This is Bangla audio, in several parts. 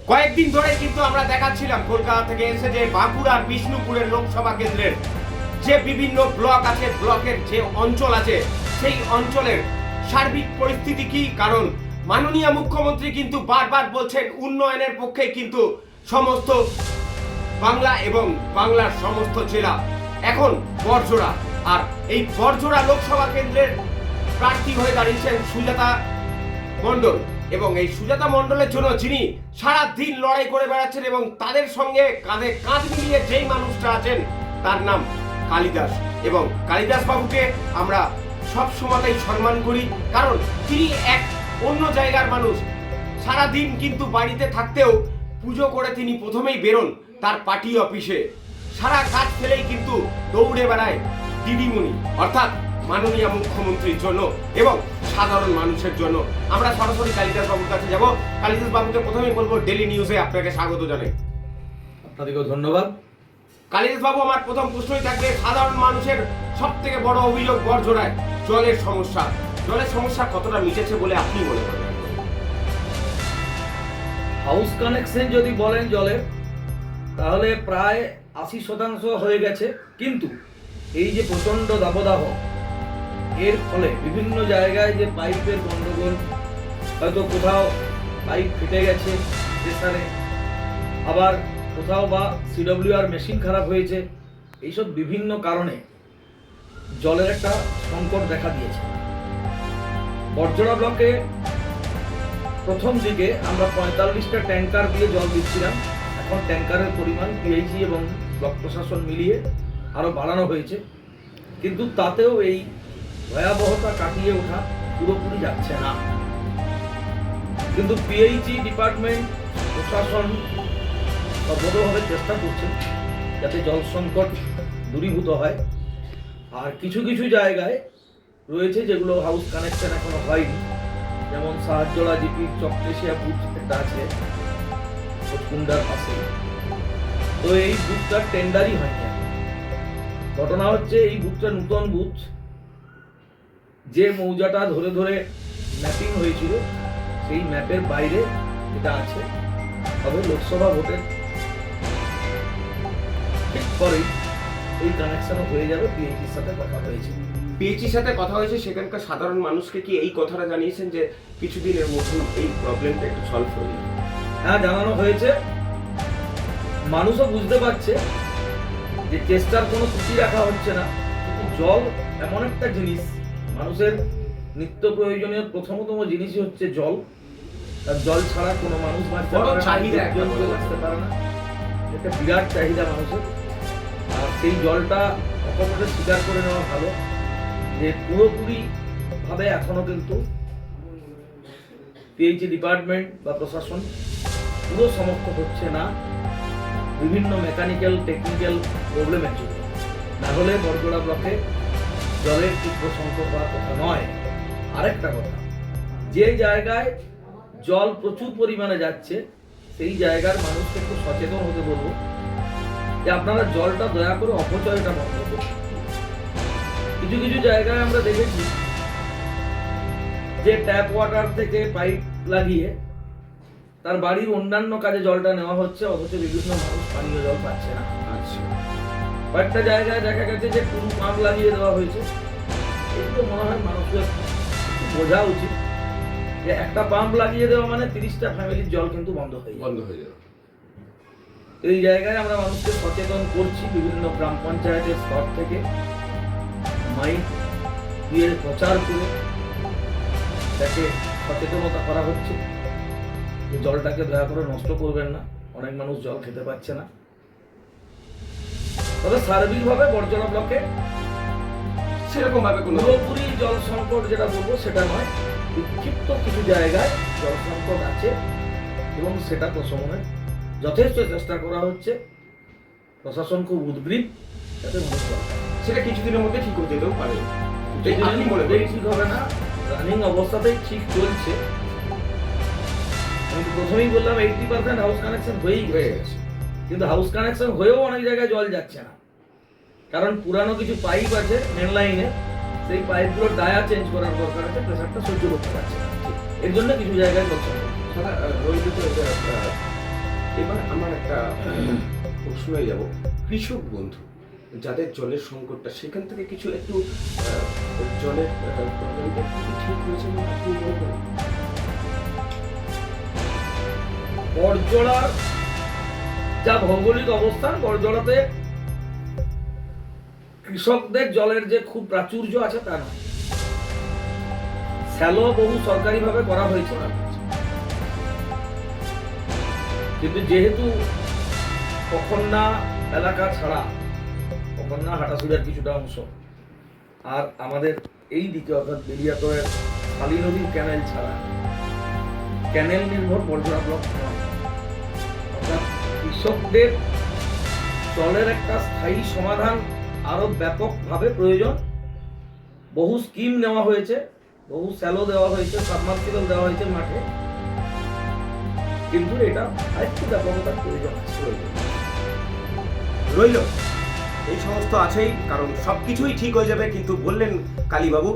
কয়েকদিন ধরে কিন্তু আমরা দেখাচ্ছিলাম কলকাতা থেকে এসে যে বাঁকুড়ার বিষ্ণুপুরের লোকসভা কেন্দ্রের যে বিভিন্ন ব্লক আছে, ব্লকের যে অঞ্চল আছে, সেই অঞ্চলের সার্বিক পরিস্থিতি কি। কারণ মাননীয় মুখ্যমন্ত্রী কিন্তু বারবার বলছেন উন্নয়নের পক্ষে কিন্তু সমস্ত বাংলা এবং বাংলার সমস্ত জেলা এখন বড়জোড়া। আর এই বড়জোড়া লোকসভা কেন্দ্রের প্রার্থী হয়ে দাঁড়িয়েছেন সুজাতা মণ্ডল, এবং এই সুজাতা মণ্ডলের জন্য যিনি সারা দিন লড়াই করে বেড়াচ্ছেন এবং তাদের সঙ্গে কাঁধে কাঁধ মিলিয়ে যেই মানুষটা আছেন তার নাম কালিদাস। এবং কালিদাস বাবুকে আমরা সব সময়তেই সম্মান করি, কারণ তিনি এক অন্য জায়গার মানুষ। সারা দিন কিন্তু বাড়িতে থাকতেও পুজো করে তিনি প্রথমেই বেরোন তার পার্টি অফিসে, সারা কাজ ফেলেই কিন্তু দৌড়ে বেড়ায় দিদিমণি অর্থাৎ মাননীয় মুখ্যমন্ত্রীর জন্য এবং সাধারণ মানুষের জন্য। আমরা সরাসরি কালিদাস বাবুর কাছে যাব। কালিদাস বাবুকে প্রথমেই বলবো ডেলি নিউজে আপনাকে স্বাগত জানাই। আপনাদেরকেও ধন্যবাদ। কালিদাস বাবু, আমার প্রথম প্রশ্নই থাকবে, সাধারণ মানুষের সব থেকে বড় অভিযোগ বড়জোড়ায় জলের সমস্যা। জলের সমস্যা কতটা মিটেছে বলে আপনি মনে করেন? হাউস কানেকশন যদি বলেন জলের, তাহলে প্রায় 80% হয়ে গেছে। কিন্তু এই যে প্রচণ্ড দাবদাহ, এর ফলে বিভিন্ন জায়গায় যে পাইপের গন্ডগোল, হয়তো কোথাও পাইপ ফেটে গেছে প্রেসারে, আবার কোথাও বা সিডব্লিউআর মেশিন খারাপ হয়েছে, এইসব বিভিন্ন কারণে জলের একটা সংকট দেখা দিয়েছে। বড়জোড়া ব্লকে প্রথম দিকে আমরা 45টা ট্যাঙ্কার দিয়ে জল দিচ্ছিলাম। এখন ট্যাঙ্কারের পরিমাণ পিএইচই এবং ব্লক প্রশাসন মিলিয়ে আরও বাড়ানো হয়েছে, কিন্তু তাতেও এই ভয়াবহতা কাটিয়ে ওঠা পুরোপুরি যাচ্ছে না। কিন্তু পিএইচই ডিপার্টমেন্ট, প্রশাসন সর্বতভাবে চেষ্টা করছে যাতে জল সংকট দূরীভূত হয়। আর কিছু কিছু জায়গায় রয়েছে যেগুলো হাউস কানেকশন এখনো হয়নি, যেমন সাহায্যলা জিপির চকটেশিয়া বুথ একটা আছে কুন্ডার পাশে, তো এই বুথটার টেন্ডারই হয়নি। ঘটনা হচ্ছে এই বুথটা নতুন বুথ, যে মৌজাটা ধরে ধরে ম্যাপিং হয়েছিল সেই ম্যাপের বাইরে এটা আছে। তবে লোকসভা ভোটের ঠিক পরেই এই কানেকশন হয়ে যাবে। পিএইচির সাথে কথা হয়েছে, পিএইচির সাথে কথা হয়েছে, সেখানকার সাধারণ মানুষকে কি এই কথাটা জানিয়েছেন যে কিছুদিনের মধ্যে এই প্রবলেমটা একটু সলভ হয়ে যাবে? হ্যাঁ, জানানো হয়েছে। মানুষও বুঝতে পারছে যে চেষ্টার কোনো ত্রুটি রাখা হচ্ছে না। কিন্তু জল এমন একটা জিনিস, মানুষের নিত্য প্রয়োজনীয় প্রথমতম জিনিসই হচ্ছে জল। আর জল ছাড়া কোনো মানুষ বাঁচতে পারে না, জীবজন্তু বাঁচতে পারে না। একটা বিরাট চাহিদা মানুষের। আর সেই জলটা অকপটে স্বীকার করে নেওয়া ভালো যে পুরোপুরি ভাবে এখনো কিন্তু পিএইচই ডিপার্টমেন্ট বা প্রশাসন পুরো সমর্থ হচ্ছে না, বিভিন্ন মেকানিক্যাল টেকনিক্যাল প্রবলেমের জন্য। না হলে বড়জোড়া ব্লকে জলের তীব্র সংকট হওয়ার কথা নয়। আরেকটা কথা, যে জায়গায় জল প্রচুর পরিমাণে যাচ্ছে সেই জায়গার মানুষকে একটু সচেতন হতে বলবো যে আপনারা জলটা দয়া করে অপচয়টা বন্ধ করুন। কিছু কিছু জায়গায় আমরা দেখেছি যে ট্যাপ ওয়াটার থেকে পাইপ লাগিয়ে তার বাড়ির অন্যান্য কাজে জলটা নেওয়া হচ্ছে, অথচ বিভিন্ন মানুষ পানীয় জল পাচ্ছে না। আচ্ছা, কয়েকটা জায়গায় দেখা গেছে যে টুলু পাম্প লাগিয়ে দেওয়া হয়েছে। এগুলো মনে হয় মানুষের একটু বোঝা উচিত যে একটা পাম্প লাগিয়ে দেওয়া মানে 30টা ফ্যামিলির জল কিন্তু বন্ধ হয়ে যাবে। এই জায়গায় আমরা মানুষকে সচেতন করছি বিভিন্ন গ্রাম পঞ্চায়েতের স্তর থেকে, মাইক দিয়ে প্রচার করে তাকে সচেতনতা করা হচ্ছে যে জলটাকে দয়া করে নষ্ট করবেন না। অনেক মানুষ জল খেতে পাচ্ছে না। তবে সার্বিকভাবে বড়জোড়া ব্লকে সেরকম ভাবে কোনো পুরোপুরি জল সংকট যেটা বলবো সেটা নয়, বিক্ষিপ্ত কিছু জায়গায় জল সংকট আছে এবং সেটা প্রশমনের যথেষ্ট চেষ্টা করা হচ্ছে। প্রশাসন খুব উদ্গ্রীব যাতে মানুষ জল পায়। সেটা কিছুদিনের মধ্যে ঠিক হতে যেতেও পারে। আপনি মনে ঠিক হবে না, রানিং অবস্থাতেই ঠিক চলছে। আমি প্রথমেই বললাম 80% হাউস কানেকশন হয়েই গেছে, কিন্তু হাউস কানেকশন হয়েও অনেক জায়গায় জল যাচ্ছে না। কারণ পুরানো কিছু পাইপ আছে মেন লাইনে, সেই পাইপগুলোর ডায়া চেঞ্জ করার দরকার আছে, প্রেসারটা সহ্য করতে পারছে না। এর জন্য কিছু জায়গায় জল সংকট। এবার আমার একটা প্রশ্নে যাব, কৃষক বন্ধু যাদের জলের সংকটটা, সেখান থেকে কিছু একটু জলের প্রবলেমটা কি ঠিক হয়েছে বলে আপনি মনে করেন? বড়জলার যা ভৌগোলিক অবস্থান, বড়জলাতে কৃষকদের জলের যে খুব প্রাচুর্য আছে তা নয়। স্যালো বহু সরকারিভাবে করা হয়েছে, কিন্তু যেহেতু কখন্না এলাকা ছাড়া, কখন্না হাটাসুড়ার কিছুটা অংশ, আর আমাদের এই দিকে অর্থাৎ বেলিয়াতয়ের শালী নদীর ক্যানেল ছাড়া, ক্যানেল নির্ভর বড়জলা ব্লক নয়, অর্থাৎ কৃষকদের জলের একটা স্থায়ী সমাধান আরো ব্যাপকভাবে প্রয়োজন। বহু স্কিম নেওয়া হয়েছে, বহু স্যালো দেওয়া হয়েছে, সাবমার্সিবল দেওয়া হয়েছে মাঠে, কিন্তু এটা আরেকটু ব্যাপকতার প্রয়োজন আছে। রইল এই সমস্ত আছেই, কারণ সব কিছুই ঠিক হয়ে যাবে, কিন্তু বললেন কালীবাবু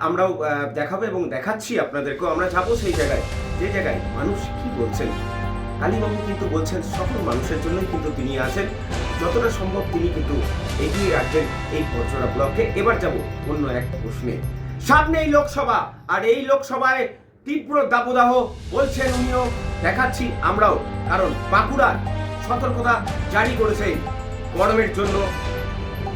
আমরাও দেখাবো এবং দেখাচ্ছি আপনাদেরকেও। আমরা যাবো সেই জায়গায়, যে জায়গায় মানুষ কি বলছেন। কালীবাবু কিন্তু বলছেন সকল মানুষের জন্যই কিন্তু তিনি আছেন, যতটা সম্ভব তিনি কিন্তু এগিয়ে রাখবেন এই বড়জলা ব্লকে। এবার যাব অন্য এক প্রশ্নে। সামনেই লোকসভা, আর এই লোকসভায় তীব্র দাবদাহ বলছেন উনিও, দেখাচ্ছি আমরাও, কারণ বাঁকুড়ার সতর্কতা জারি করেছে গরমের জন্য।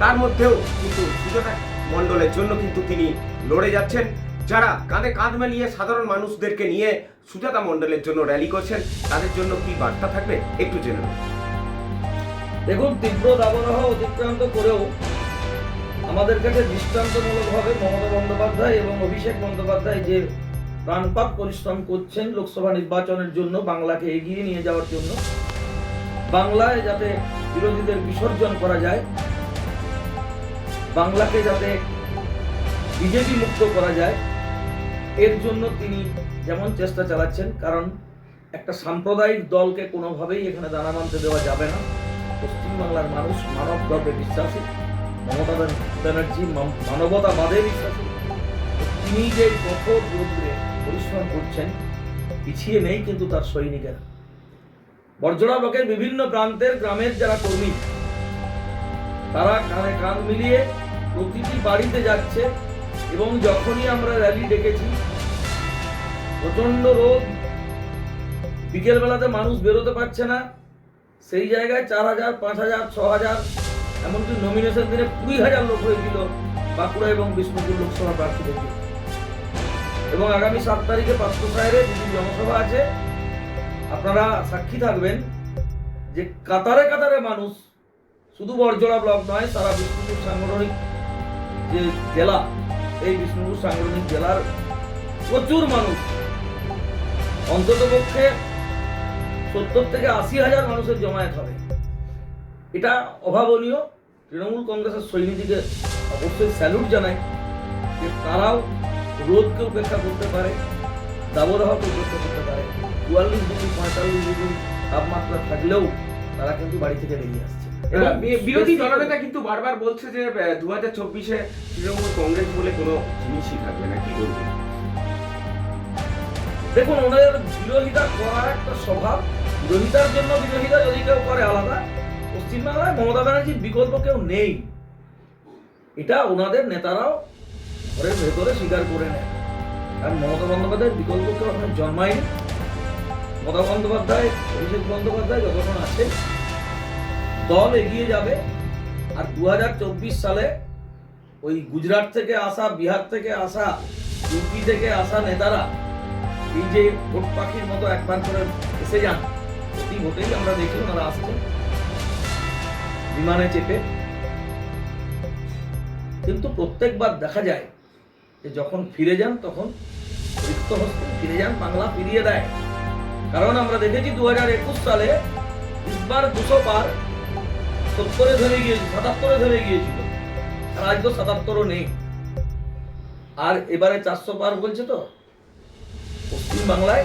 তার মধ্যেও কিন্তু সুজাতা মণ্ডলের জন্য কিন্তু তিনি লড়ে যাচ্ছেন। যারা কাঁধে কাঁধ মিলিয়ে সাধারণ মানুষদেরকে নিয়ে সুজাতা মণ্ডলের জন্য র্যালি করছেন, তাদের জন্য কি বার্তা থাকবে একটু জেনে নেব। দেখুন, তীব্র দাবদাহ অতিক্রান্ত করেও আমাদের কাছে দৃষ্টান্তমূলকভাবে মমতা বন্দ্যোপাধ্যায় এবং অভিষেক বন্দ্যোপাধ্যায় যে প্রাণপাত পরিশ্রম করছেন লোকসভা নির্বাচনের জন্য, বাংলাকে এগিয়ে নিয়ে যাওয়ার জন্য, বাংলায় যাতে বিরোধীদের বিসর্জন করা যায়, বাংলাকে যাতে বিজেপি মুক্ত করা যায়, এর জন্য তিনি যেমন চেষ্টা চালাচ্ছেন। কারণ একটা সাম্প্রদায়িক দলকে কোনোভাবেই এখানে দানা বাঁধতে দেওয়া যাবে না। পশ্চিমবাংলার মানুষ মানবভাবে বিশ্বাসী, মমতা ব্যানার্জি মানবতাবাদে বিশ্বাসী। তিনি যে কঠোর রৌদ্রে পরিশ্রম করছেন, পিছিয়ে নেই কিন্তু তার সৈনিকেরা। বড়জলা ব্লকের বিভিন্ন প্রান্তের গ্রামের যারা কর্মী, তারা কাঁধে কাঁধ মিলিয়ে প্রতিটি বাড়িতে যাচ্ছে। এবং যখনই আমরা র্যালি ডেকেছি, প্রচন্ড রোদ, বিকেল বেলাতে মানুষ বেরোতে পারছে না, সেই জায়গায় 4,000, 5,000, 6,000, এমনকি নমিনেশন দিনে 20,000 লোক হয়েছিল বাঁকুড়া এবং বিষ্ণুপুর লোকসভা প্রার্থীদের জন্য। এবং আগামী 7 তারিখে পাত্রসাহেরে দুটি জনসভা আছে, আপনারা সাক্ষী থাকবেন যে কাতারে কাতারে মানুষ, শুধু বড়জলা ব্লক নয়, সারা বিষ্ণুপুর সাংগঠনিক যে জেলা, এই বিষ্ণুপুর সাংগঠনিক জেলার প্রচুর মানুষ, অন্ততপক্ষে 70 থেকে 80,000 মানুষের জমায়েত হবে। এটা অভাবনীয়। তৃণমূল কংগ্রেসের সৈনিকদিকে অবশ্যই স্যালুট জানাই যে তারাও রোদকে উপেক্ষা করতে পারে, দাবদাহকে উপেক্ষা করতে পারে। 44 ডিগ্রি 45 ডিগ্রি তাপমাত্রা থাকলেও তারা কিন্তু বাড়ি থেকে বেরিয়ে আসছে। বিরোধী দলনেতা কিন্তু বারবার বলছে যে 2024-এ তৃণমূল কংগ্রেস বলে কোনো জিনিসই থাকবে না, কি বলবো? দেখুন, ওনাদের বিরোধিতা করার একটা স্বভাব, বিরোধিতার জন্য বিরোধিতা যদি কেউ করে আলাদা। পশ্চিমবাংলায় মমতা ব্যানার্জির বিকল্প কেউ নেই, এটা ওনাদের নেতারাও ঘরের ভেতরে স্বীকার করে নেয়। আর মমতা বন্দ্যোপাধ্যায়ের বিকল্প কেউ এখন জন্মায়নি। মমতা বন্দ্যোপাধ্যায়, অভিষেক বন্দ্যোপাধ্যায় যতক্ষণ আছে, দল এগিয়ে যাবে। আর 2024 সালে ওই গুজরাট থেকে আসা, বিহার থেকে আসা, ইউপি থেকে আসা নেতারা এই যে ভোট পাখির মতো একবার করে এসে যান, প্রতি ভোটেই আমরা দেখি ওনারা আসছেন বিমানে চেপে, কিন্তু প্রত্যেকবার দেখা যায় যে যখন ফিরে যান তখন রিক্ত হস্তে ফিরে যান, বাংলা ফিরিয়ে দেয়। কারণ আমরা দেখেছি 2021 সালে ইসবার 200 পার, 70-এ থেমে গিয়েছিল, 77-এ থেমে গিয়েছিল, আর আজ তো 77-ও নেই। আর এবারে 400 পার বলছে। তো পশ্চিম বাংলায়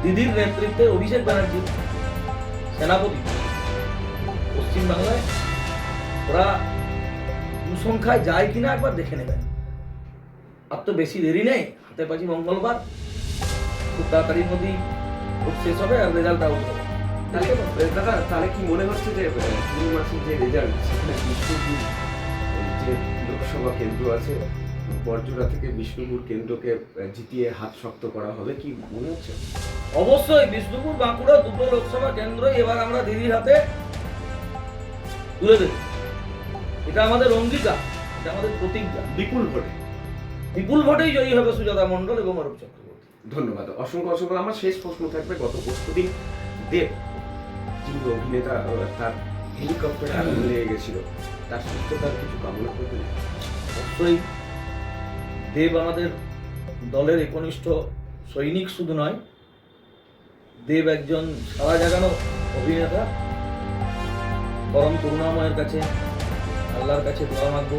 দিদির নেতৃত্বে অভিষেক ব্যানার্জি সেনাপতি, পশ্চিম বাংলায় ওরা সংখ্যায় যায় কিনা একবার দেখে নেবেন। আর তো বেশি দেরি নেই, হাতে পাচ্ছি মঙ্গলবার, খুব তাড়াতাড়ির মধ্যেই ভোট শেষ হবে আর রেজাল্ট আউট হবে। তাহলে দাদা তাহলে কি মনে হচ্ছে যে জুন মাসের যে রেজাল্ট সেখানে বিষ্ণুপুর যে লোকসভা কেন্দ্র আছে বরজোড়া থেকে বিষ্ণুপুর কেন্দ্রকে জিতিয়ে হাত শক্ত করা হবে কি মনে হচ্ছে? অবশ্যই বিষ্ণুপুর বাঁকুড়া দুটো লোকসভা কেন্দ্রই এবার আমরা দিদির হাতে তুলে দেব। এটা আমাদের অঙ্গীকার, এটা আমাদের প্রতিজ্ঞা। বিপুল ভোটে বিপুল ভোটেই জয়ী হবে সুজাতা মণ্ডল এবং অরূপ চক্রবর্তী। ধন্যবাদ, অসংখ্য অসংখ্য। আমার শেষ প্রশ্ন থাকবে, গত পরশুদিন দেব যিনি অভিনেতা তার হেলিকপ্টারে আগুন লেগে গেছিল, তার সুস্থতার কিছু কামনা করবেন? অবশ্যই দেব আমাদের দলের একনিষ্ঠ সৈনিক শুধু নয়, দেব একজন সারা জাগানো অভিনেতা। পরম করুণাময়ের কাছে আল্লাহর কাছে দোয়া মাগবো,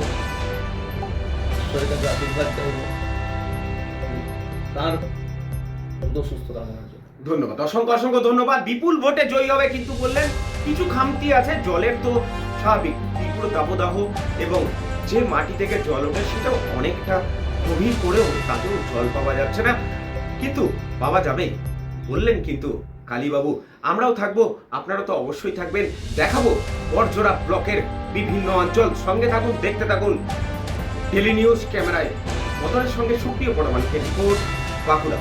ঈশ্বরের কাছে আশীর্বাদ চাইব তার দ্রুত সুস্থ কামনার জন্য। ধন্যবাদ, অসংখ্য অসংখ্য ধন্যবাদ। বিপুল ভোটে জয়ী হবে, কিন্তু বললেন কিছু খামতি আছে, জলের তো স্বাভাবিক তীব্র দাবদাহ এবং যে মাটি থেকে জল ওঠে সেটাও অনেকটা গভীর করেও তাতেও জল পাওয়া যাচ্ছে না, কিন্তু পাওয়া যাবে বললেন। কিন্তু কালীবাবু আমরাও থাকবো, আপনারা তো অবশ্যই থাকবেন, দেখাবো বরজোড়া ব্লকের বিভিন্ন অঞ্চল। সঙ্গে থাকুন, দেখতে থাকুন ডেলি নিউজ ক্যামেরায়। মদনের সঙ্গে সুপ্রিয় পরমাণিকের রিপোর্ট, বাঁকুড়া।